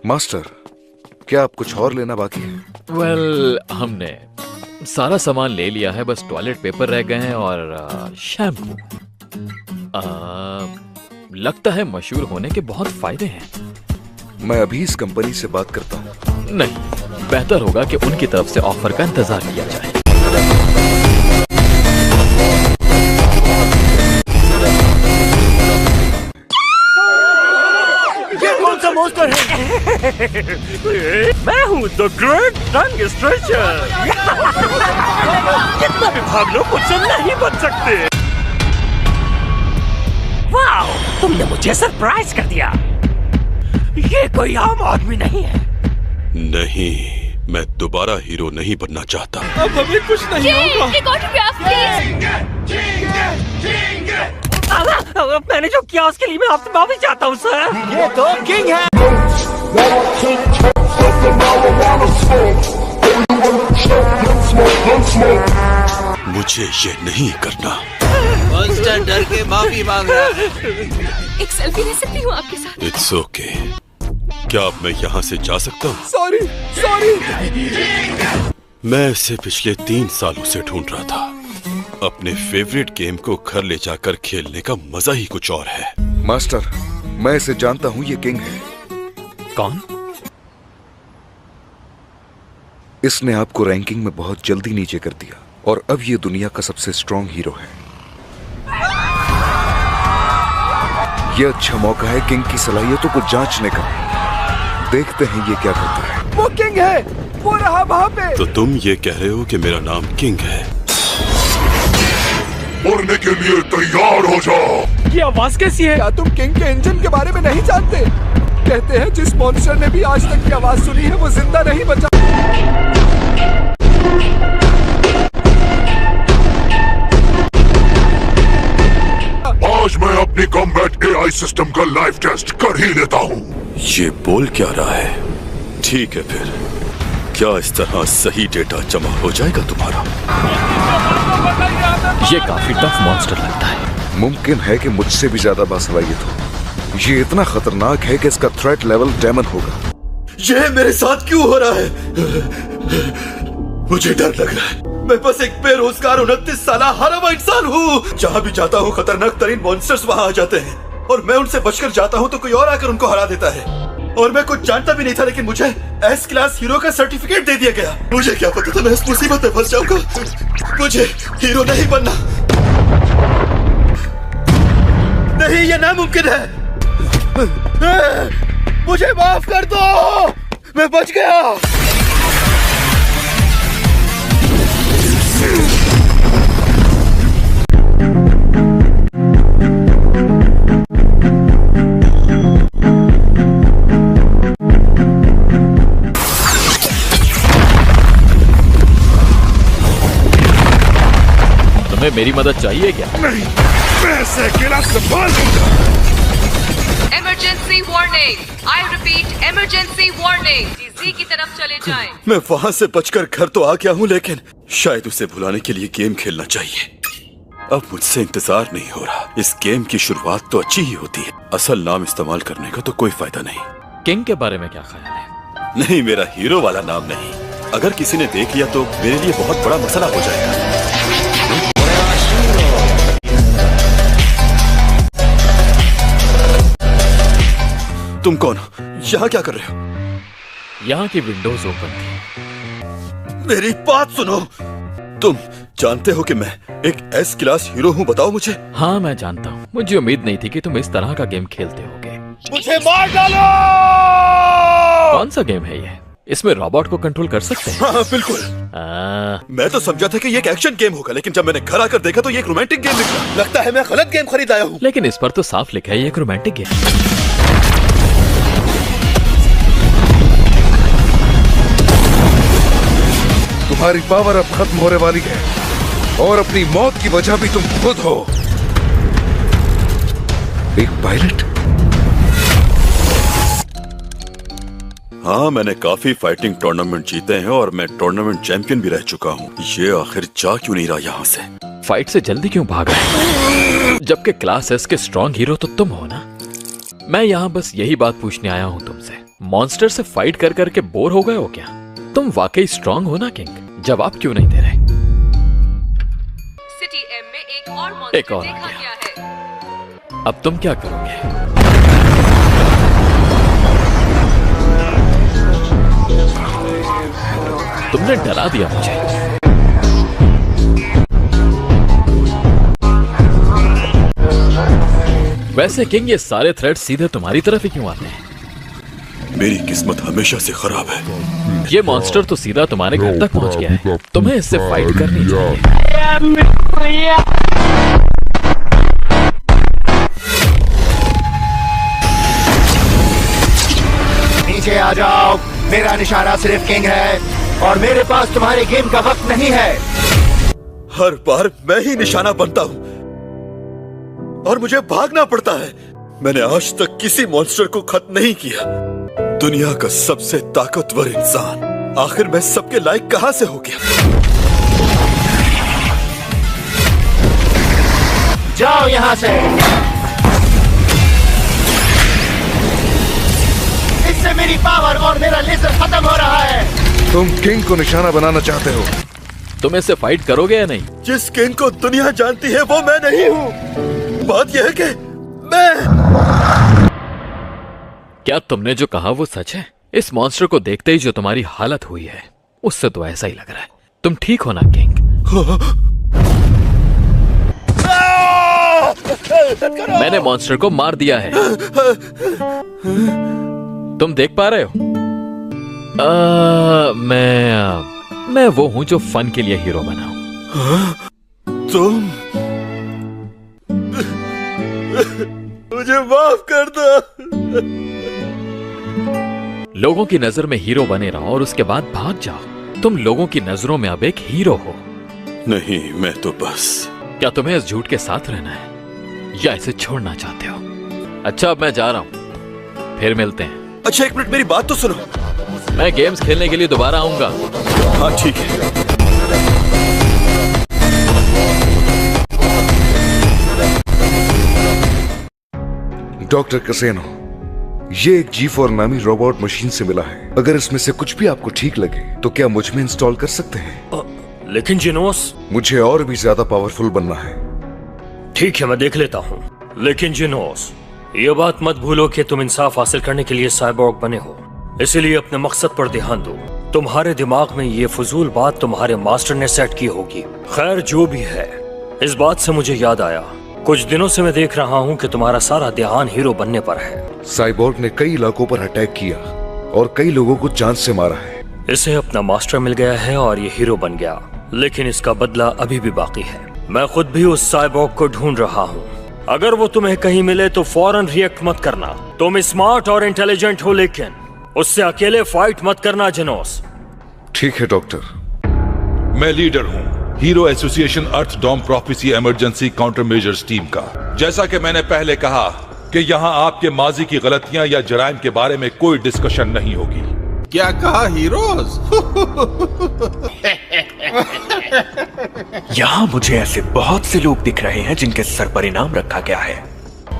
Master, क्या आप कुछ और लेना बाकी है? हमने सारा सामान ले लिया है, बस टॉयलेट पेपर रह गए हैं और शैम्पू। लगता है मशहूर होने के बहुत फायदे हैं। मैं अभी इस कंपनी से बात करता हूँ। नहीं, बेहतर होगा कि उनकी तरफ से ऑफर का इंतजार किया जाए। ये कौन सा मॉन्स्टर है? मैं हूँ द ग्रेट टंग स्ट्रेचर। कितना भी भाग लो, मुझसे नहीं बच सकते। वाओ, तुमने मुझे सरप्राइज कर दिया। ये कोई आम आदमी नहीं है। नहीं, मैं दोबारा हीरो नहीं बनना चाहता। अब हमें कुछ नहीं होगा। एक ऑटोग्राफ प्लीज। मैंने जो किया उसके लिए मैं आपसे माफी चाहता हूँ सर। ये तो किंग है। मुझे ये नहीं करना। मॉन्स्टर डर के माफी मांग रहा है। एक सेल्फी ले सकती हूँ आपके साथ? It's okay. क्या अब मैं यहाँ से जा सकता हूँ? सॉरी। मैं इसे पिछले 3 सालों से ढूंढ रहा था। अपने फेवरेट गेम को घर ले जाकर खेलने का मजा ही कुछ और है। मास्टर, मैं इसे जानता हूँ, ये किंग है। कौन? इसने आपको रैंकिंग में बहुत जल्दी नीचे कर दिया और अब ये दुनिया का सबसे स्ट्रॉन्ग हीरो है। ये अच्छा मौका है किंग की सलाहियतों को जांचने का। देखते हैं ये क्या करता है। वो किंग है, वो रहा वहाँ पे। तो तुम ये कह रहे हो कि मेरा नाम किंग है? मरने के लिए तैयार हो जाओ। ये आवाज कैसी है? क्या तुम किंग के इंजन के बारे में नहीं जानते? कहते हैं जिस मॉन्स्टर ने भी आज तक की आवाज सुनी है वो जिंदा नहीं बचा। आज मैं अपनी कॉम्बैट एआई सिस्टम का लाइव टेस्ट कर ही लेता हूँ। ये बोल क्या रहा है? ठीक है फिर, क्या इस तरह सही डेटा जमा हो जाएगा तुम्हारा? ये काफी टफ मॉन्स्टर लगता है। मुमकिन है कि मुझसे भी ज्यादा बासलाहियत हो। ये इतना खतरनाक है कि इसका थ्रेट लेवल डेमन होगा। ये मेरे साथ क्यों हो रहा है? मुझे डर लग रहा है। मैं बस एक बेरोजगार 29 साल हरामा इंसान हूँ। जहाँ भी जाता हूँ खतरनाक तरीन मॉन्स्टर्स वहाँ आ जाते हैं और मैं उनसे बचकर जाता हूँ तो कोई और आकर उनको हरा देता है। और मैं कुछ जानता भी नहीं था, लेकिन मुझे एस क्लास हीरो का सर्टिफिकेट दे दिया गया। मुझे क्या पता था मैं इस मुसीबत में फंस जाऊंगा। मुझे हीरो नहीं बनना। नहीं, ये नामुमकिन है। मुझे माफ कर दो, मैं बच गया। तुम्हें मेरी मदद चाहिए क्या? नहीं, मैं इसे अकेला संभाल लूंगा। Emergency warning. I repeat, emergency warning. जी की तरफ चले जाएं। मैं वहाँ से बचकर घर तो आ गया हूँ, लेकिन शायद उसे भुलाने के लिए गेम खेलना चाहिए। अब मुझसे इंतजार नहीं हो रहा। इस गेम की शुरुआत तो अच्छी ही होती है। असल नाम इस्तेमाल करने का तो कोई फायदा नहीं। किंग के बारे में क्या ख्याल है? नहीं, मेरा हीरो वाला नाम नहीं। अगर किसी ने देख लिया तो मेरे लिए बहुत बड़ा मसला हो जाएगा। तुम कौन हो? यहाँ क्या कर रहे हो? यहाँ की विंडोज ओपन थी। मेरी बात सुनो। तुम जानते हो कि मैं एक एस क्लास हीरो हूँ? बताओ मुझे। हाँ, मैं जानता हूँ। मुझे उम्मीद नहीं थी कि तुम इस तरह का गेम खेलते होगे। मुझे मार डालो। कौन सा गेम है ये? इसमें रोबोट को कंट्रोल कर सकते हैं? हाँ, बिल्कुल। मैं तो समझा था कि ये एक एक्शन गेम होगा, लेकिन जब मैंने घर आकर देखा तो ये एक रोमांटिक गेम निकला। लगता है मैं गलत गेम खरीद आया हूँ। लेकिन इस पर तो साफ लिखा है ये एक रोमांटिक गेम। तुम्हारी पावर अब खत्म होने वाली है और अपनी मौत की वजह भी तुम खुद हो। एक पायलट? हाँ, मैंने काफी फाइटिंग टूर्नामेंट जीते हैं और मैं टूर्नामेंट चैंपियन भी रह चुका हूँ। ये आखिर जा क्यों नहीं रहा यहाँ से? फाइट से जल्दी क्यों भाग रहे? जबकि क्लास एस के स्ट्रॉन्ग हीरो तो तुम हो ना। मैं यहाँ बस यही बात पूछने आया हूँ तुमसे। मॉन्स्टर से फाइट कर करके बोर हो गए हो क्या? तुम वाकई स्ट्रांग हो ना किंग? जवाब क्यों नहीं दे रहे? सिटी एम में एक और मॉन्स्टर एक और आ देखा गया। गया है। अब तुम क्या करोगे? तुमने डरा दिया मुझे। वैसे किंग, ये सारे थ्रेड सीधे तुम्हारी तरफ ही क्यों आते हैं? मेरी किस्मत हमेशा से खराब है। ये मॉन्स्टर तो सीधा तुम्हारे घर तक पहुंच गया है। तुम्हें इससे फाइट करनी चाहिए। नीचे आ जाओ, मेरा निशाना सिर्फ किंग है और मेरे पास तुम्हारे गेम का वक्त नहीं है। हर बार मैं ही निशाना बनता हूँ और मुझे भागना पड़ता है। मैंने आज तक किसी मॉन्स्टर को खत्म नहीं किया। दुनिया का सबसे ताकतवर इंसान आखिर मैं सबके लायक कहां से हो गया? जाओ यहां से। इससे मेरी पावर और मेरा लेजर खत्म हो रहा है। तुम किंग को निशाना बनाना चाहते हो? तुम इससे फाइट करोगे या नहीं? जिस किंग को दुनिया जानती है वो मैं नहीं हूँ। बात यह है कि मैं... क्या तुमने जो कहा वो सच है? इस मॉन्स्टर को देखते ही जो तुम्हारी हालत हुई है उससे तो ऐसा ही लग रहा है। तुम ठीक हो ना किंग? मैंने मॉन्स्टर को मार दिया है। तुम देख पा रहे हो? मैं वो हूं जो फन के लिए हीरो बना हूं। तुम मुझे माफ कर दो। लोगों की नजर में हीरो बने रहो और उसके बाद भाग जाओ। तुम लोगों की नजरों में अब एक हीरो हो। नहीं, मैं तो बस... क्या तुम्हें इस झूठ के साथ रहना है या इसे छोड़ना चाहते हो? अच्छा, अब मैं जा रहा हूं, फिर मिलते हैं। अच्छा, एक मिनट, मेरी बात तो सुनो। मैं गेम्स खेलने के लिए दोबारा आऊंगा। हाँ ठीक है। डॉक्टर कसेनो, ये एक G4 नामी रोबोट मशीन से मिला है। अगर इसमें से कुछ भी आपको ठीक लगे तो क्या मुझ में इंस्टॉल कर सकते हैं? लेकिन जिनोस... मुझे और भी ज्यादा पावरफुल बनना है। ठीक है, मैं देख लेता हूँ। लेकिन जिनोस, ये बात मत भूलो कि तुम इंसाफ हासिल करने के लिए साइबोर्ग बने हो, इसीलिए अपने मकसद पर ध्यान दो। तुम्हारे दिमाग में ये फजूल बात तुम्हारे मास्टर ने सेट की होगी। खैर, जो भी है, इस बात से मुझे याद आया, कुछ दिनों से मैं देख रहा हूँ कि तुम्हारा सारा ध्यान हीरो बनने पर है। साइबोर्ग ने कई इलाकों पर अटैक किया और कई लोगों को जान से मारा है। इसे अपना मास्टर मिल गया है और ये हीरो बन गया, लेकिन इसका बदला अभी भी बाकी है। मैं खुद भी उस साइबोर्ग को ढूंढ रहा हूँ। अगर वो तुम्हें कहीं मिले तो फौरन रिएक्ट मत करना। तुम स्मार्ट और इंटेलिजेंट हो, लेकिन उससे अकेले फाइट मत करना जिनोस। ठीक है डॉक्टर। मैं लीडर हूँ hero association earth dom prophecy emergency countermeasures team का। जैसा कि मैंने पहले कहा कि यहाँ आपके माजी की गलतियां या जराइम के बारे में कोई डिस्कशन नहीं होगी। क्या कहा हीरोज? यहाँ मुझे ऐसे बहुत से लोग दिख रहे हैं जिनके सर पर इनाम रखा गया है।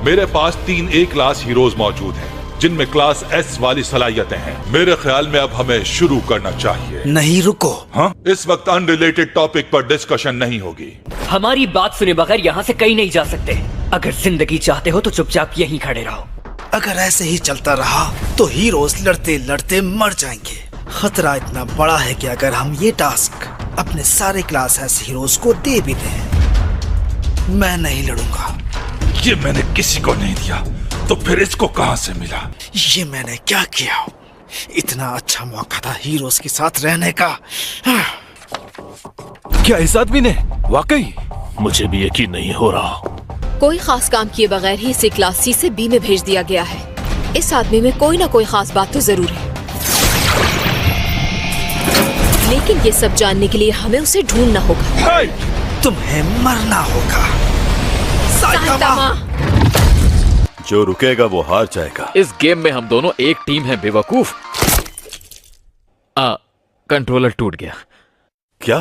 मेरे पास 3 A क्लास हीरोज मौजूद हैं, जिनमें क्लास S वाली सलाहियतें हैं। मेरे ख्याल में अब हमें शुरू करना चाहिए। नहीं, रुको। हाँ, इस वक्त अनरिलेटेड टॉपिक पर डिस्कशन नहीं होगी। हमारी बात सुने बगैर यहाँ से कहीं नहीं जा सकते। अगर जिंदगी चाहते हो तो चुपचाप यहीं खड़े रहो। अगर ऐसे ही चलता रहा तो हीरोज लड़ते लड़ते मर जाएंगे। खतरा इतना बड़ा है कि अगर हम ये टास्क अपने सारे क्लास एस हीरोज को दे भी दें, मैं नहीं लड़ूंगा। ये मैंने किसी को नहीं दिया, तो फिर इसको कहां से मिला? ये मैंने क्या किया? इतना अच्छा मौका था हीरोज के साथ रहने का। क्या इस आदमी ने वाकई? मुझे भी यकीन नहीं हो रहा। कोई खास काम किए बगैर ही इसे क्लास C से B में भेज दिया गया है। इस आदमी में कोई ना कोई खास बात तो जरूर है, लेकिन ये सब जानने के लिए हमें उसे ढूंढना होगा। तुम्हें मरना होगा साइतामा। जो रुकेगा वो हार जाएगा। इस गेम में हम दोनों एक टीम हैं बेवकूफ। कंट्रोलर टूट गया। क्या?